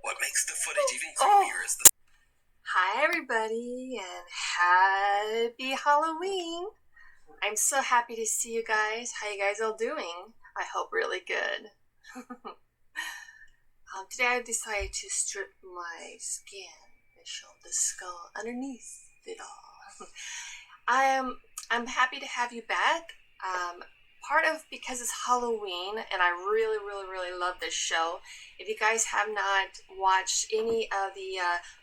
What makes the footage even creepier is the... Hi everybody and happy Halloween. I'm so happy to see you guys. How you guys all doing? I hope really good. Today I decided to strip my skin and show the skull underneath it all. I'm happy to have you back. Part of because it's Halloween and I really love this show. If you guys have not watched any of the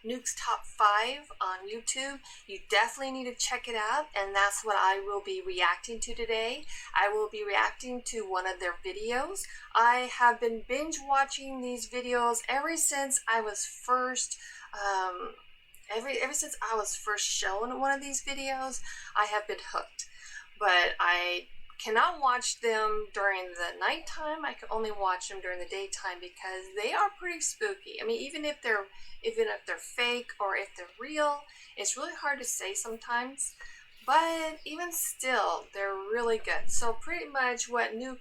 Nukes Top 5 on YouTube, you definitely need to check it out, and that's what I will be reacting to today. I will be reacting to one of their videos. I have been binge watching these videos ever since I was first ever since I was first shown one of these videos. I have been hooked, but I cannot watch them during the nighttime. I can only watch them during the daytime because they are pretty spooky. I mean, even if they're fake or if they're real, it's really hard to say sometimes. But even still, they're really good. So pretty much what Nukes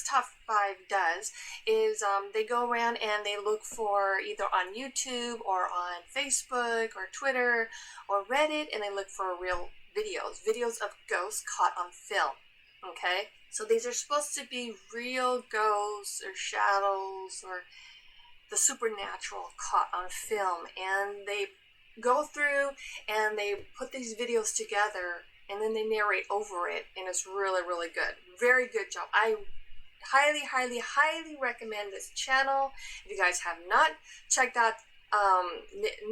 Top 5 does is they go around and they look for either on YouTube or on Facebook or Twitter or Reddit, and they look for real videos of ghosts caught on film. Okay, so these are supposed to be real ghosts or shadows or the supernatural caught on film, and they go through and they put these videos together and then they narrate over it, and it's really good. Very good job. I highly recommend this channel. If you guys have not checked out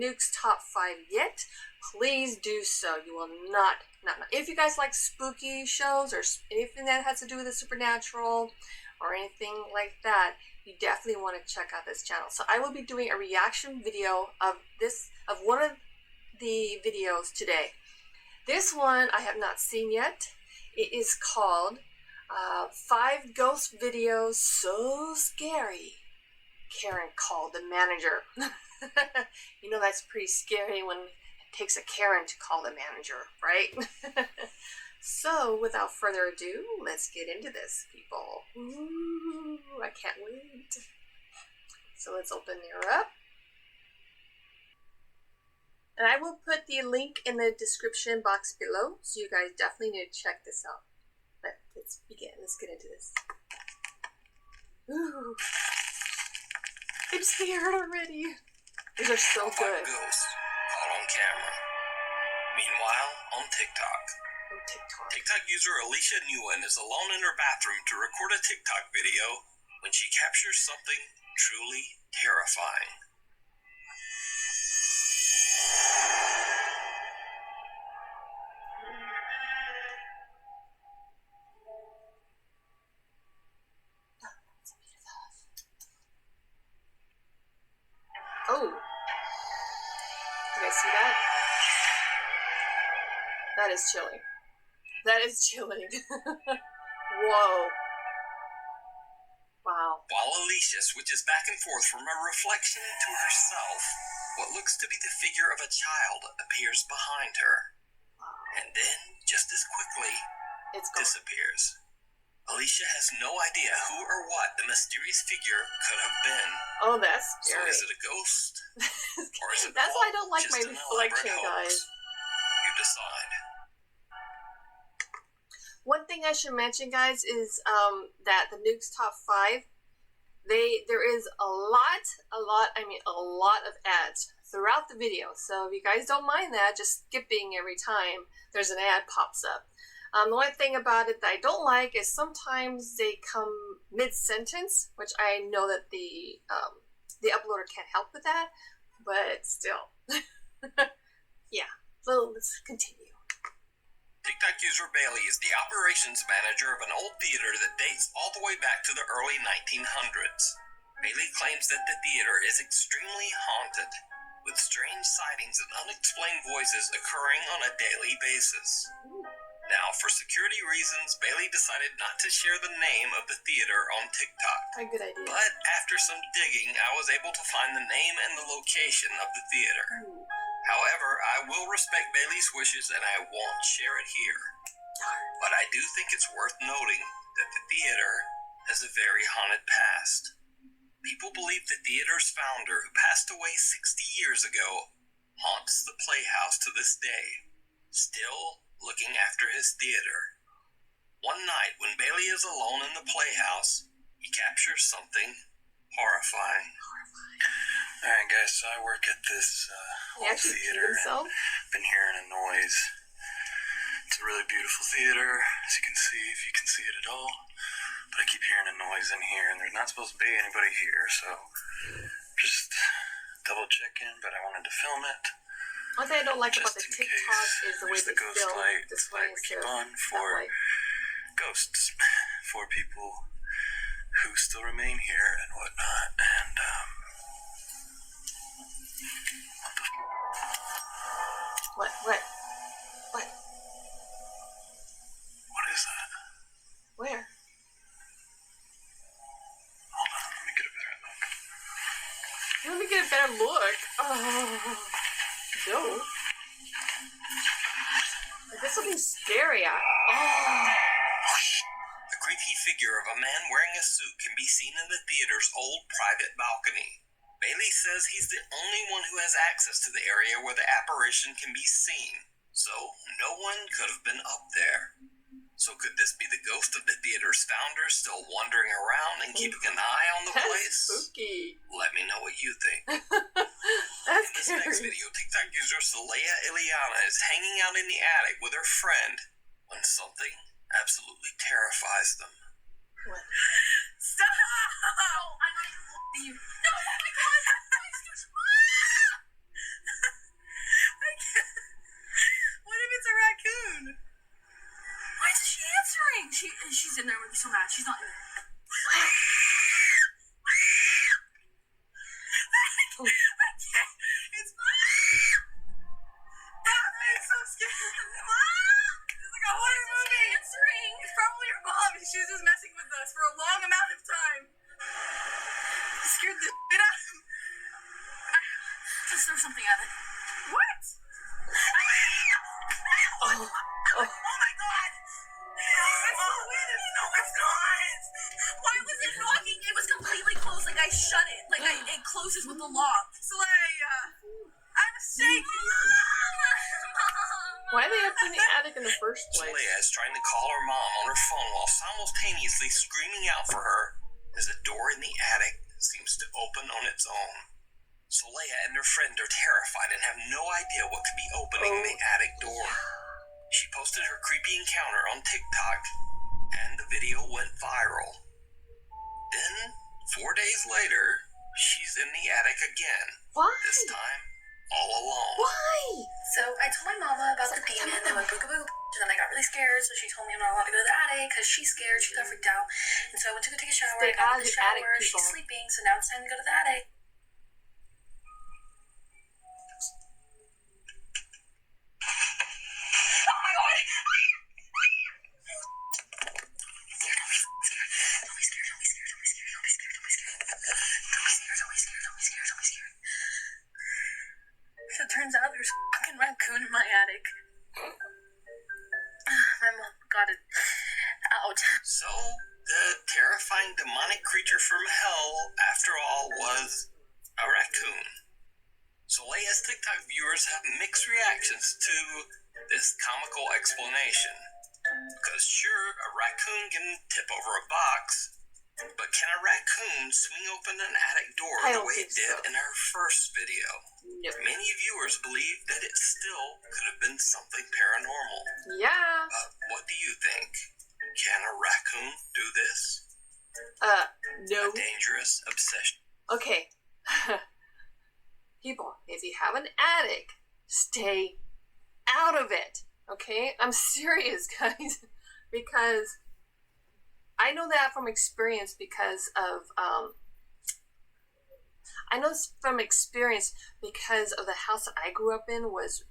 Nukes Top 5 yet, please do so. You will not. If you guys like spooky shows or anything that has to do with the supernatural or anything like that, you definitely want to check out this channel. So I will be doing a reaction video of one of the videos today. This one I have not seen yet. It is called 5 Ghost Videos So Scary Karen Called the Manager. You know that's pretty scary when it takes a Karen to call the manager, right? So without further ado, let's get into this, people. Ooh, I can't wait. So let's open her up. And I will put the link in the description box below, so you guys definitely need to check this out. But let's begin. Let's get into this. Ooh. I'm scared already. These are so good. 5 ghosts caught on camera. Meanwhile, on TikTok. TikTok user Alicia Nguyen is alone in her bathroom to record a TikTok video when she captures something truly terrifying. Oh, did I see that? That is chilling. That is chilling. Whoa. Wow. While Alicia switches back and forth from her reflection to herself, what looks to be the figure of a child appears behind her. Wow. And then, just as quickly, disappears. Alicia has no idea who or what the mysterious figure could have been. Oh, that's scary. So is it a ghost? Or is it that's why I don't like just my reflection, guys. You decide. One thing I should mention, guys, is that the Nukes Top 5, there is a lot of ads throughout the video. So if you guys don't mind that, just skipping every time there's an ad pops up. The only thing about it that I don't like is sometimes they come mid-sentence, which I know that the uploader can't help with that, but still. Yeah, so let's continue. TikTok user Bailey is the operations manager of an old theater that dates all the way back to the early 1900s. Bailey claims that the theater is extremely haunted, with strange sightings and unexplained voices occurring on a daily basis. Now, for security reasons, Bailey decided not to share the name of the theater on TikTok. A good idea. But after some digging, I was able to find the name and the location of the theater. Ooh. However, I will respect Bailey's wishes and I won't share it here. But I do think it's worth noting that the theater has a very haunted past. People believe the theater's founder, who passed away 60 years ago, haunts the Playhouse to this day, still looking after his theater. One night, when Bailey is alone in the Playhouse, he captures something horrifying. Alright guys, so I work at this old theater and been hearing a noise. It's a really beautiful theater, as you can see, if you can see it at all. But I keep hearing a noise in here, and there's not supposed to be anybody here, so just double checking, but I wanted to film it. One thing I don't like about the TikTok is the way the they ghost film light this light we keep on for ghosts, for people who still remain here and whatnot, and What? what is that? Where? Hold on, let me get a better look. Let me get a better look. Oh, no. There's something scary. The creepy figure of a man wearing a suit can be seen in the theater's old private balcony. Bailey says he's the only one who has access to the area where the apparition can be seen, so no one could have been up there. So could this be the ghost of the theater's founder still wandering around and keeping an eye on the place? Spooky. Let me know what you think. That's In this scary. next video, TikTok user Saleha Ileana is hanging out in the attic with her friend when something absolutely terrifies them. What? Stop! No, I'm not even looking at you. No, oh my god! I can't. What if it's a raccoon? Why isn't she answering? She's in there with me so mad. She's not in there. I can't. It's that makes so scared. It's like a horror movie. Answering. It's probably her mom. She was just messing with us for a long amount of time. It scared the shit out of me. Just throw something at it. What? Oh. Oh my god! It's so weird. No, it's not. Why was it knocking? It was completely closed. Like I shut it. Like it closes with the lock. So I'm shaking. Why are they up in the attic in the first place? Saleha is trying to call her mom on her phone while simultaneously screaming out for her as a door in the attic seems to open on its own. Saleha and her friend are terrified and have no idea what could be opening the attic door. She posted her creepy encounter on TikTok, and the video went viral. Then, 4 days later, she's in the attic again. Why? This time, all alone. Why? So I told my mama about the demon that went boogaboo, and then I got really scared, so she told me I'm not allowed to go to the attic because she's scared, she got freaked out. And so I went to go take a shower, Stay I got out in of the the attic, shower, people. she's sleeping, so now it's time to go to the attic. So it turns out there's a fucking raccoon in my attic. My mom got it out. So, the terrifying demonic creature from hell, after all, was a raccoon. Saleha's TikTok viewers have mixed reactions to this comical explanation. Because sure, a raccoon can tip over a box, but can a raccoon swing open an attic door I the don't way think it did so. in her first video? Nope. Many viewers believe that it still could have been something paranormal. Yeah. What do you think? Can a raccoon do this? No. A dangerous obsession. Okay. People, if you have an attic, stay out of it. Okay? I'm serious, guys. Because I know that from experience because of the house that I grew up in was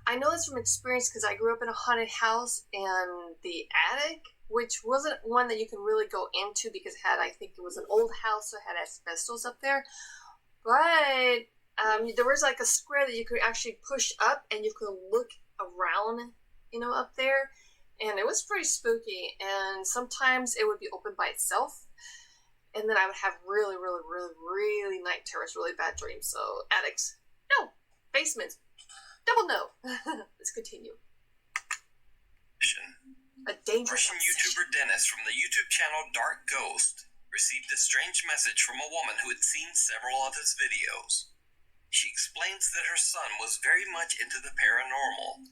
I know this from experience because I grew up in a haunted house, and the attic, which wasn't one that you can really go into because it had, I think it was an old house, so it had asbestos up there. But there was like a square that you could actually push up, and you could look around, up there. and it was pretty spooky. And sometimes it would be open by itself, and then I would have really, really, really, really night terrors, really bad dreams. So attics, no. Basements, double no. Let's continue. A dangerous Russian YouTuber Dennis from the YouTube channel Dark Ghost received a strange message from a woman who had seen several of his videos. She explains that her son was very much into the paranormal.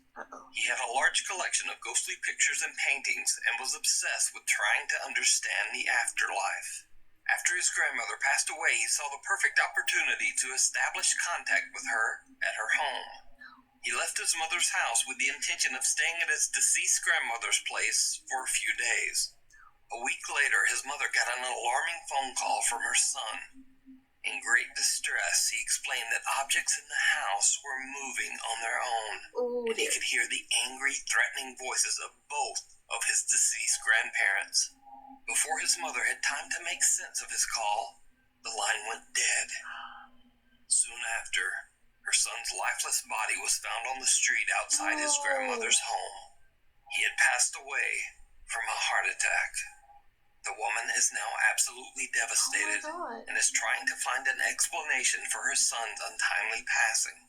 He had a large collection of ghostly pictures and paintings and was obsessed with trying to understand the afterlife. After his grandmother passed away, he saw the perfect opportunity to establish contact with her at her home. He left his mother's house with the intention of staying at his deceased grandmother's place for a few days. A week later, his mother got an alarming phone call from her son. In great distress, he explained that objects in the house were moving on their own, and he could hear the angry, threatening voices of both of his deceased grandparents. Before his mother had time to make sense of his call, the line went dead. Soon after, her son's lifeless body was found on the street outside his grandmother's home. He had passed away from a heart attack. The woman is now absolutely devastated and is trying to find an explanation for her son's untimely passing.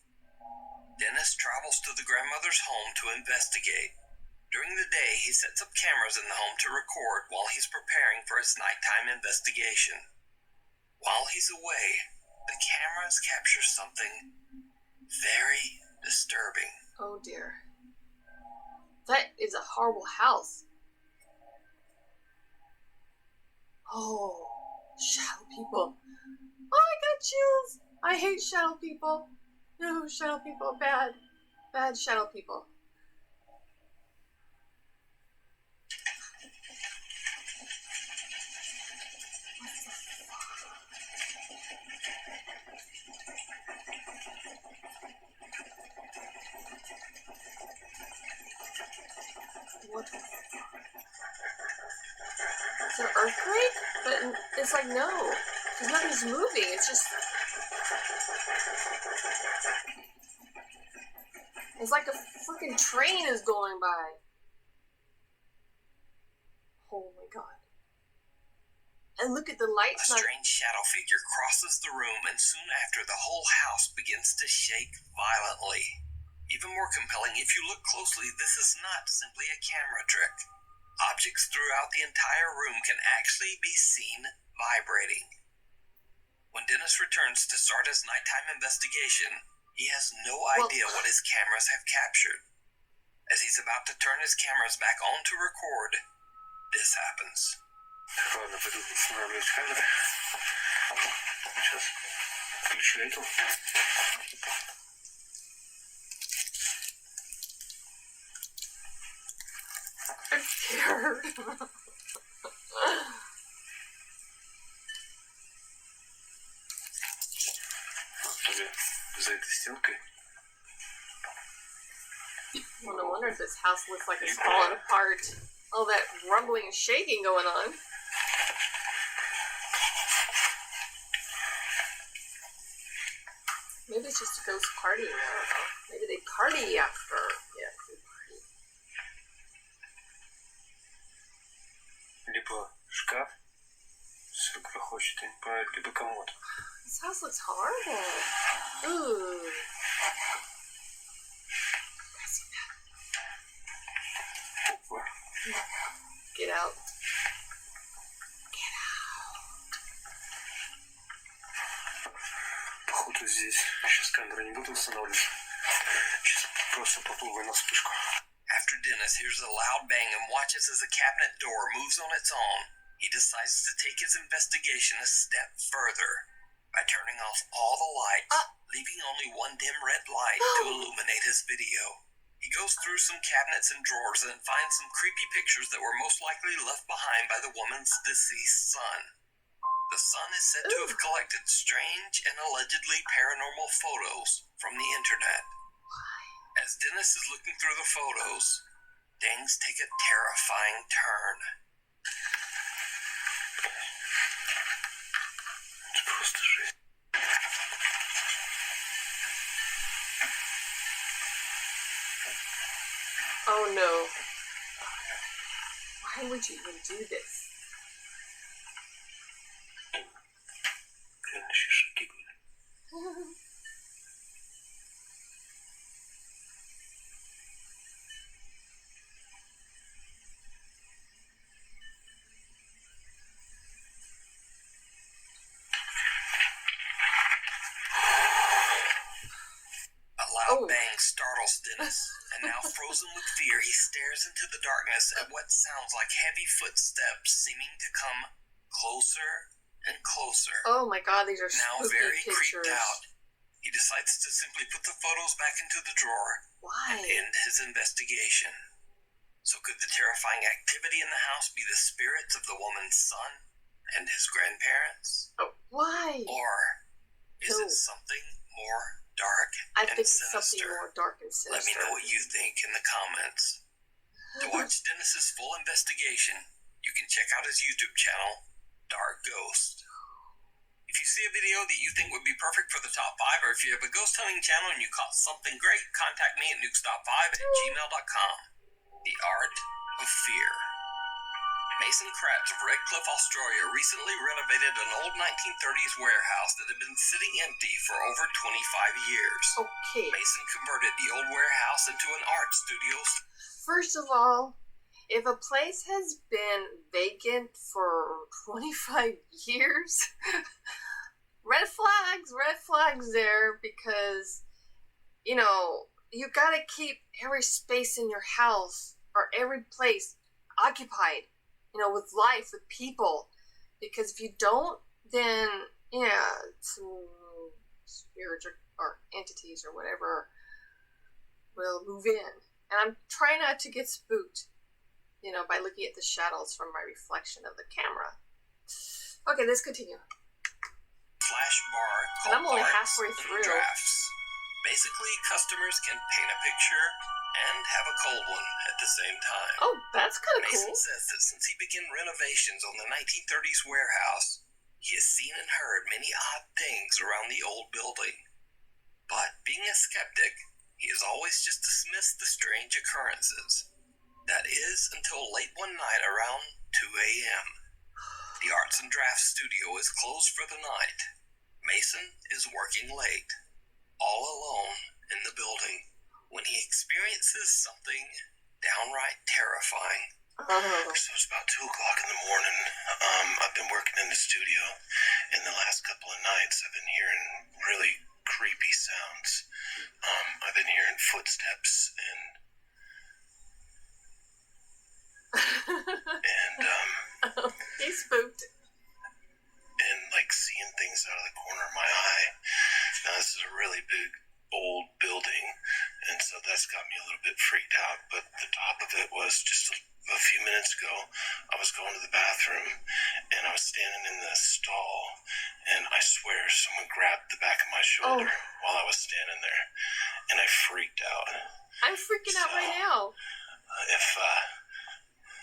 Dennis travels to the grandmother's home to investigate. During the day, he sets up cameras in the home to record while he's preparing for his nighttime investigation. While he's away, the cameras capture something very disturbing. Oh dear. That is a horrible house. Oh, shadow people. Oh, I got chills. I hate shadow people. No, shadow people, bad. Bad shadow people. What the fuck? It's an earthquake? But it's like, no. Because nothing's moving. It's just... It's like a freaking train is going by. Oh my god. And look at the lights. A strange shadow figure crosses the room, and soon after, the whole house begins to shake violently. Even more compelling, if you look closely, this is not simply a camera trick. Objects throughout the entire room can actually be seen vibrating. When Dennis returns to start his nighttime investigation, he has no idea what his cameras have captured. As he's about to turn his cameras back on to record, this happens. Ладно, пойду устанавливать камеры. Сейчас включу эту. I'm scared. За этой стенкой. Well, no wonder this house looks like it's falling apart. All that rumbling and shaking going on. Maybe it's just a ghost party. I don't know. Maybe they party after. Yeah, they party. Либо шкаф все грохочет, я не понимаю, либо комод. This house looks horrible. Ooh. I see that. Опа. Get out. Get out. Походу здесь. Сейчас камеру не буду устанавливать. Сейчас просто попробую на вспышку. After Dennis hears a loud bang and watches as a cabinet door moves on its own, he decides to take his investigation a step further by turning off all the lights, leaving only one dim red light to illuminate his video. He goes through some cabinets and drawers and finds some creepy pictures that were most likely left behind by the woman's deceased son. The son is said to have collected strange and allegedly paranormal photos from the internet. As Dennis is looking through the photos, things take a terrifying turn. Это просто жесть. Oh no. Why would you even do this? A loud bang startles Dennis, and now frozen with fear, he stares into the darkness at what sounds like heavy footsteps seeming to come closer and closer. Oh my god, these are now spooky very pictures. creeped out. He decides to simply put the photos back into the drawer. Why? And end his investigation. So could the terrifying activity in the house be the spirits of the woman's son and his grandparents? Oh, why? Or is it something more dark I and think it's sinister? something more dark and sinister. Let me know what you think in the comments. To watch Dennis's full investigation, you can check out his YouTube channel, Dark Ghost. If you see a video that you think would be perfect for the top 5, or if you have a ghost hunting channel and you caught something great, contact me at nukes.5@gmail.com. The Art of Fear. Mason Kratz of Red Cliff, Australia recently renovated an old 1930s warehouse that had been sitting empty for over 25 years. Okay. Mason converted the old warehouse into an art studio. First of all, if a place has been vacant for 25 years, red flags there, because, you know, you gotta keep every space in your house or every place occupied, you know, with life, with people, because if you don't, then, yeah, some spirits or entities or whatever will move in. And I'm trying not to get spooked, you know, by looking at the shadows from my reflection of the camera. Okay, let's continue. Flash bar And I'm only arts halfway and through. Drafts. Basically, customers can paint a picture and have a cold one at the same time. Oh, that's kind of Mason cool. says that since he began renovations on the 1930s warehouse, he has seen and heard many odd things around the old building. But being a skeptic, he has always just dismissed the strange occurrences. That is, until late one night around 2 a.m. The Arts and Drafts studio is closed for the night. Mason is working late, all alone in the building, when he experiences something downright terrifying. Oh. So it's about 2 o'clock in the morning. I've been working in the studio, and the last couple of nights I've been hearing really creepy sounds. I've been hearing footsteps and He's spooked. and like seeing things out of the corner of my eye. Now this is a really big old building, and so that's got me a little bit freaked out. But the top of it was just a few minutes ago, I was going to the bathroom, and I was standing in the stall, and I swear someone grabbed the back of my shoulder while I was standing there, and I freaked out. I'm freaking out right now.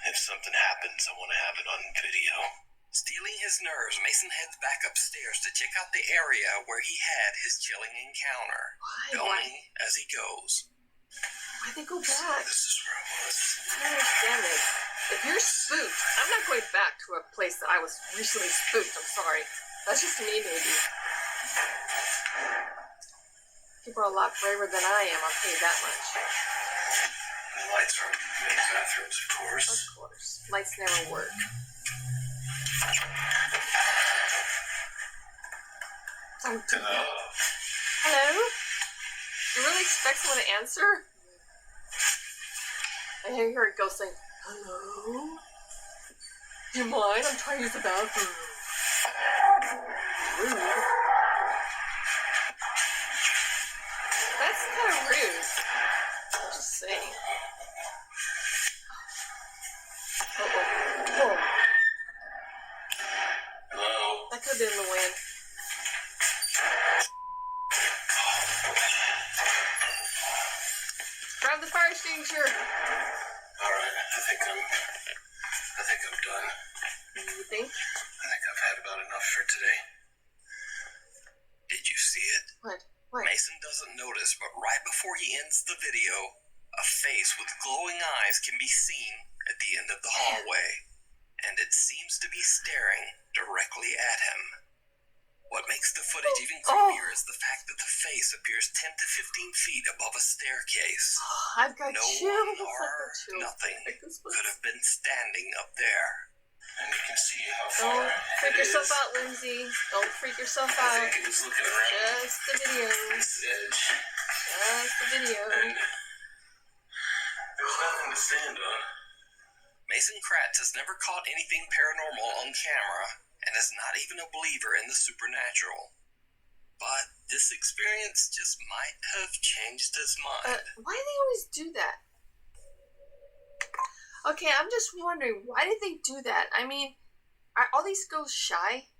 If something happens, I want to have it on video. Stealing his nerves, Mason heads back upstairs to check out the area where he had his chilling encounter. Filming as he goes. Why'd they go back? This is where I was. I don't understand this. If you're spooked, I'm not going back to a place that I was recently spooked. I'm sorry. That's just me, maybe. People are a lot braver than I am, I'll tell you that much. The lights are in the bathrooms, of course. Of course. Lights never work. Oh, Hello. Hello? You really expect someone to answer? I hear a ghost saying, hello? Do you mind? I'm trying to use the bathroom. Rude. That's kind of rude. Just saying. Oh. Hello. That could have been in the wind. Grab the fire extinguisher. All right, I think I'm done. You think? I think I've had about enough for today. Did you see it? What? What? Mason doesn't notice, but right before he ends the video, a face with glowing eyes can be seen at the end of the hallway, and it seems to be staring directly at him. What makes the footage even creepier is the fact that the face appears 10 to 15 feet above a staircase. I've got No chills. one or nothing could have been standing up there. And you can see how Don't far freak it yourself is. out, Lindsay. Don't freak yourself I out. think it was looking around Just the video. this edge. Just the video. And there's nothing to stand on. Mason Kratz has never caught anything paranormal on camera and is not even a believer in the supernatural. But this experience just might have changed his mind. Why do they always do that? Okay, I'm just wondering, why did they do that? I mean, are all these ghosts shy?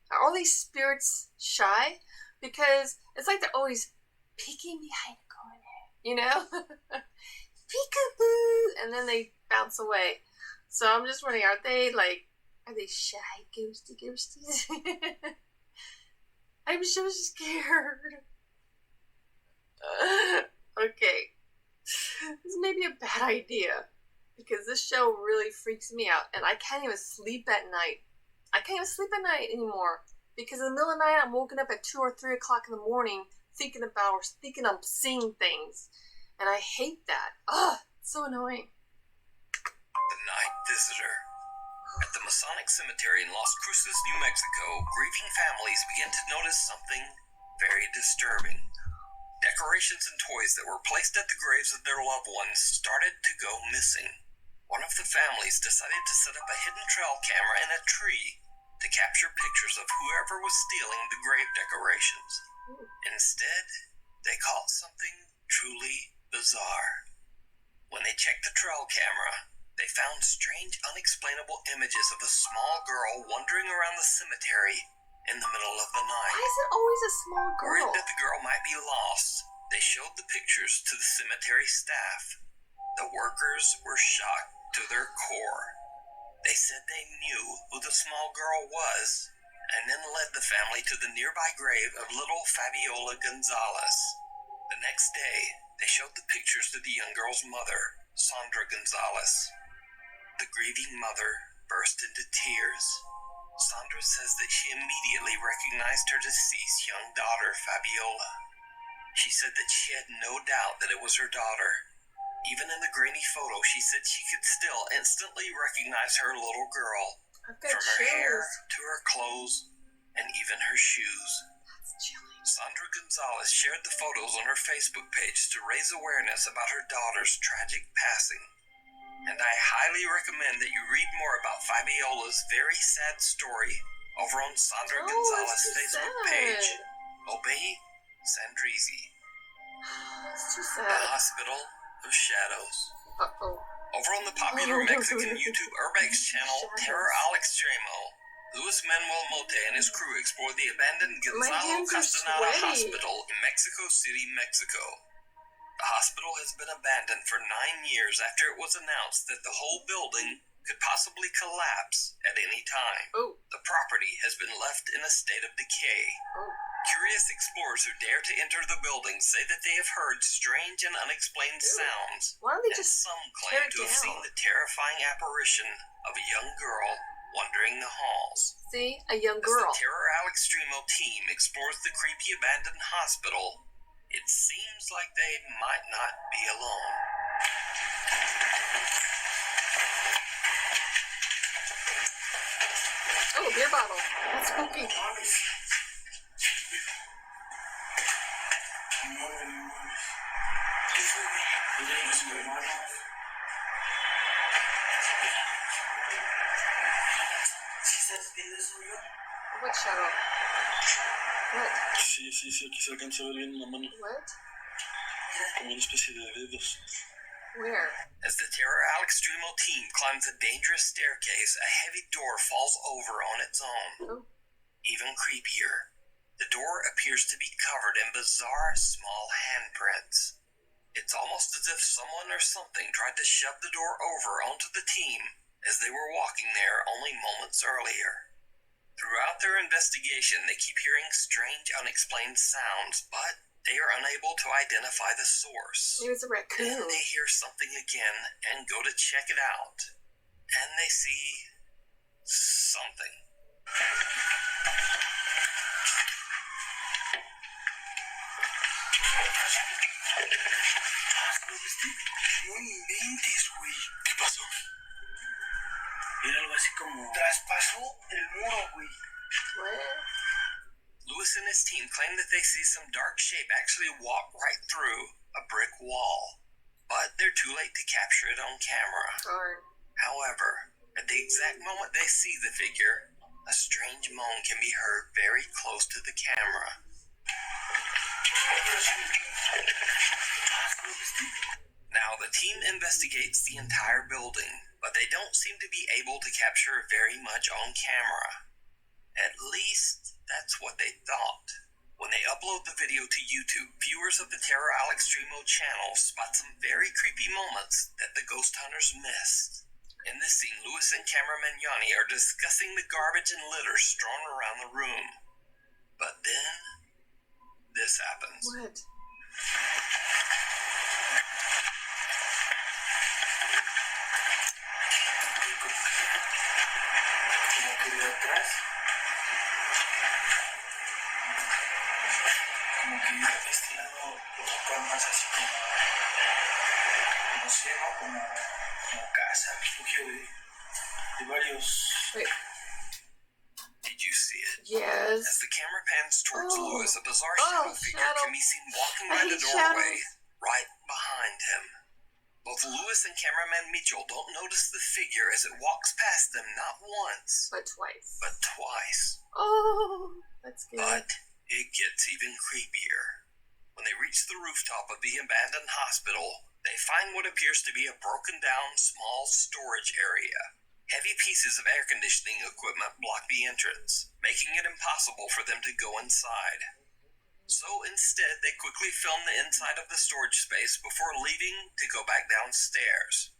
Are all these spirits shy? Because it's like they're always peeking behind the corner, you know? Peekaboo! And then they bounce away. So I'm just wondering, are they shy ghosties? I'm so scared. Okay. This may be a bad idea. Because this show really freaks me out. And I can't even sleep at night. I can't even sleep at night anymore. Because in the middle of the night, I'm woken up at 2 or 3 o'clock in the morning thinking I'm seeing things. And I hate that. Ugh, it's so annoying. The Night Visitor. At the Masonic Cemetery in Las Cruces, New Mexico, grieving families began to notice something very disturbing. Decorations and toys that were placed at the graves of their loved ones started to go missing. One of the families decided to set up a hidden trail camera in a tree to capture pictures of whoever was stealing the grave decorations. Instead, they caught something truly bizarre. When they checked the trail camera, they found strange, unexplainable images of a small girl wandering around the cemetery in the middle of the night. Why is it always a small girl? Worried that the girl might be lost, they showed the pictures to the cemetery staff. The workers were shocked to their core. They said they knew who the small girl was, and then led the family to the nearby grave of little Fabiola Gonzalez. The next day, they showed the pictures to the young girl's mother, Sandra Gonzalez. The grieving mother burst into tears. Sandra says that she immediately recognized her deceased young daughter, Fabiola. She said that she had no doubt that it was her daughter. Even in the grainy photo, she said she could still instantly recognize her little girl. I've got From her hair chills. to her clothes and even her shoes. That's chilling. Sandra Gonzalez shared the photos on her Facebook page to raise awareness about her daughter's tragic passing. And I highly recommend that you read more about Fabiola's very sad story over on Sandra Gonzalez's Facebook page. Obey Sandrizi. It's too The sad. Hospital of Shadows. Uh-oh. Over on the popular Mexican YouTube Urbex channel, Terror al Extremo, Luis Manuel Mote and his crew explore the abandoned Gonzalo hands are Castaneda sweaty. Hospital in Mexico City, Mexico. The hospital has been abandoned for 9 years after it was announced that the whole building could possibly collapse at any time. Oh. The property has been left in a state of decay. Oh. Curious explorers who dare to enter the building say that they have heard strange and unexplained Ew. sounds. Why don't they And just some tear claim it to have seen down? the terrifying apparition of a young girl wandering the halls. See? A young As girl. the Terror al Extremo team explores the creepy abandoned hospital, it seems like they might not be alone. Oh, beer bottle. That's spooky. What shadow? What? Sí, aquí se alcanza a ver bien la mano. What? Como una especie de dedos. Where? As the Terror al Extremo team climbs a dangerous staircase, a heavy door falls over on its own. Oh. Even creepier, the door appears to be covered in bizarre small handprints. It's almost as if someone or something tried to shove the door over onto the team as they were walking there only moments earlier. Throughout their investigation, they keep hearing strange, unexplained sounds, but they are unable to identify the source. Maybe it's a raccoon. Then they hear something again and go to check it out. and they see something. No inventes, güey. ¿Qué pasó? Era algo así como traspasó el muro, güey. What? Lewis and his team claim that they see some dark shape actually walk right through a brick wall, but they're too late to capture it on camera. Darn. However, at the exact moment they see the figure, a strange moan can be heard very close to the camera. Now, the team investigates the entire building, but they don't seem to be able to capture very much on camera. At least, that's what they thought. When they upload the video to YouTube, viewers of the Terror Alex Streamo channel spot some very creepy moments that the ghost hunters missed. In this scene, Lewis and cameraman Yanni are discussing the garbage and litter strewn around the room. But then, this happens. What? Como que de atrás. Como que de este lado está más así como, no sé, ¿no? Como casa, refugio de varios. Wait. Did you see it? Yes. As the camera pans towards Oh. Lewis, a bizarre Oh, shadow figure shadow. can be seen walking I by the hate doorway, shadows. right behind him. Both Lewis and cameraman Mitchell don't notice the figure as it walks past them not once, But twice. but twice. Oh, that's good. But it gets even creepier. When they reach the rooftop of the abandoned hospital, they find what appears to be a broken down small storage area. Heavy pieces of air conditioning equipment block the entrance, making it impossible for them to go inside. So instead, they quickly film the inside of the storage space before leaving to go back downstairs.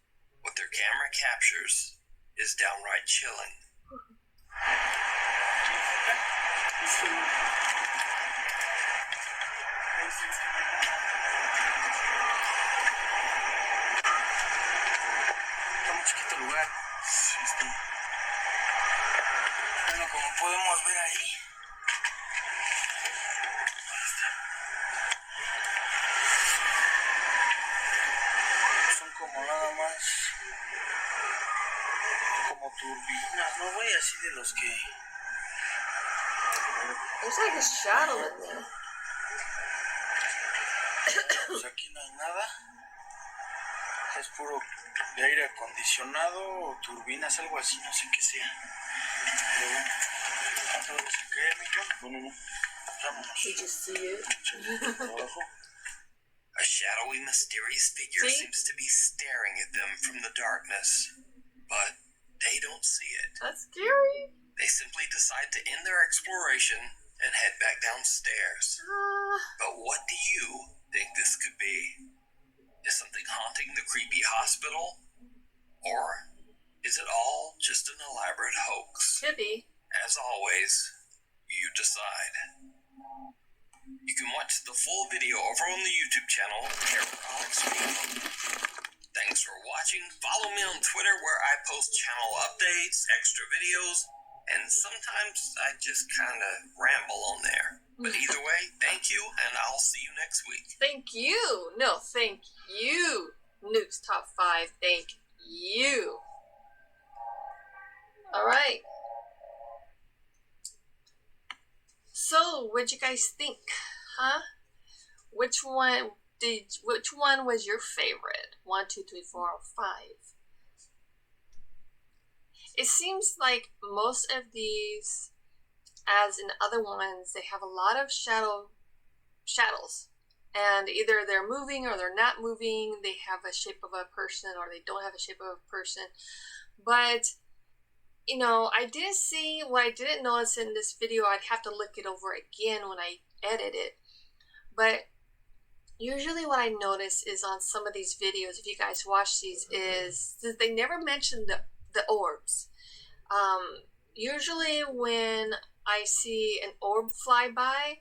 What their camera captures is downright chilling. Está muy chiquito el lugar. Sí, está. Bueno, como podemos ver ahí. Son como nada más. Como turbinas, ¿no, güey? Así de los que. There's like a shadow in there. Pues aquí no hay nada. Es puro de aire acondicionado o turbinas, algo así, no sé qué sea. Pero bueno, ¿cuánto lo saqué, amigo? Bueno, no. Vámonos. Did you see it? Abajo. A shadowy, mysterious figure See? seems to be staring at them from the darkness, but they don't see it. That's scary. They simply decide to end their exploration and head back downstairs. But what do you think this could be? Is something haunting the creepy hospital? Or is it all just an elaborate hoax? Could be. As always, you decide. You can watch the full video over on the YouTube channel, Terror Alex Streamo. Thanks for watching. Follow me on Twitter where I post channel updates, extra videos, and sometimes I just kind of ramble on there. But either way, thank you, and I'll see you next week. Thank you. No, thank you. Nukes Top 5. Thank you. All right. So, what'd you guys think? Huh? Which one was your favorite? 1, 2, 3, 4, or 5? It seems like most of these, as in other ones, they have a lot of shadows. And either they're moving or they're not moving. They have a shape of a person or they don't have a shape of a person. But, you know, I did see what I didn't notice in this video. I'd have to look it over again when I edit it. But usually what I notice is on some of these videos, if you guys watch these, is that they never mention the orbs. Usually when I see an orb fly by,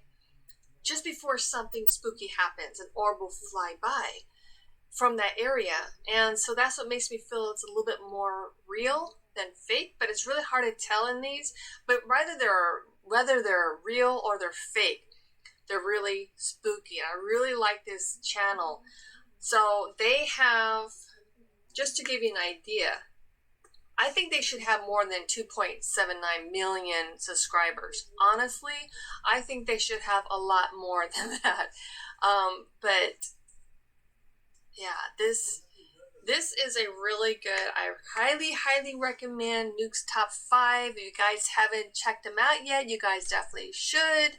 just before something spooky happens, an orb will fly by. from that area. And so that's what makes me feel it's a little bit more real than fake, but it's really hard to tell in these. But whether they're real or they're fake, they're really spooky. I really like this channel. So they have, just to give you an idea, I think they should have more than 2.79 million subscribers. Honestly, I think they should have a lot more than that. But yeah, this is a really good, I highly recommend Nukes Top 5. If you guys haven't checked them out yet, you guys definitely should.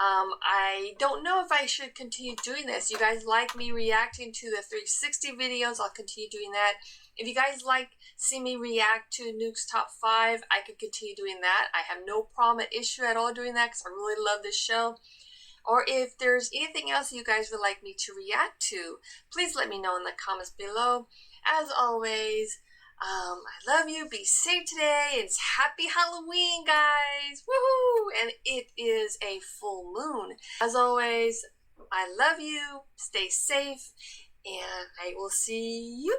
I don't know if I should continue doing this. You guys like me reacting to the 360 videos, I'll continue doing that. If you guys like seeing me react to Nukes Top 5, I could continue doing that. I have no problem, issue at all doing that because I really love this show. Or if there's anything else you guys would like me to react to, please let me know in the comments below. As always, I love you. Be safe today. It's happy Halloween, guys. Woohoo! And it is a full moon. As always, I love you. Stay safe. And I will see you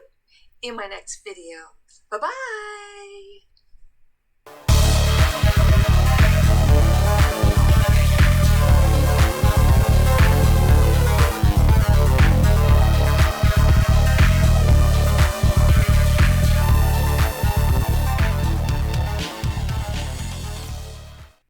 in my next video. Bye-bye.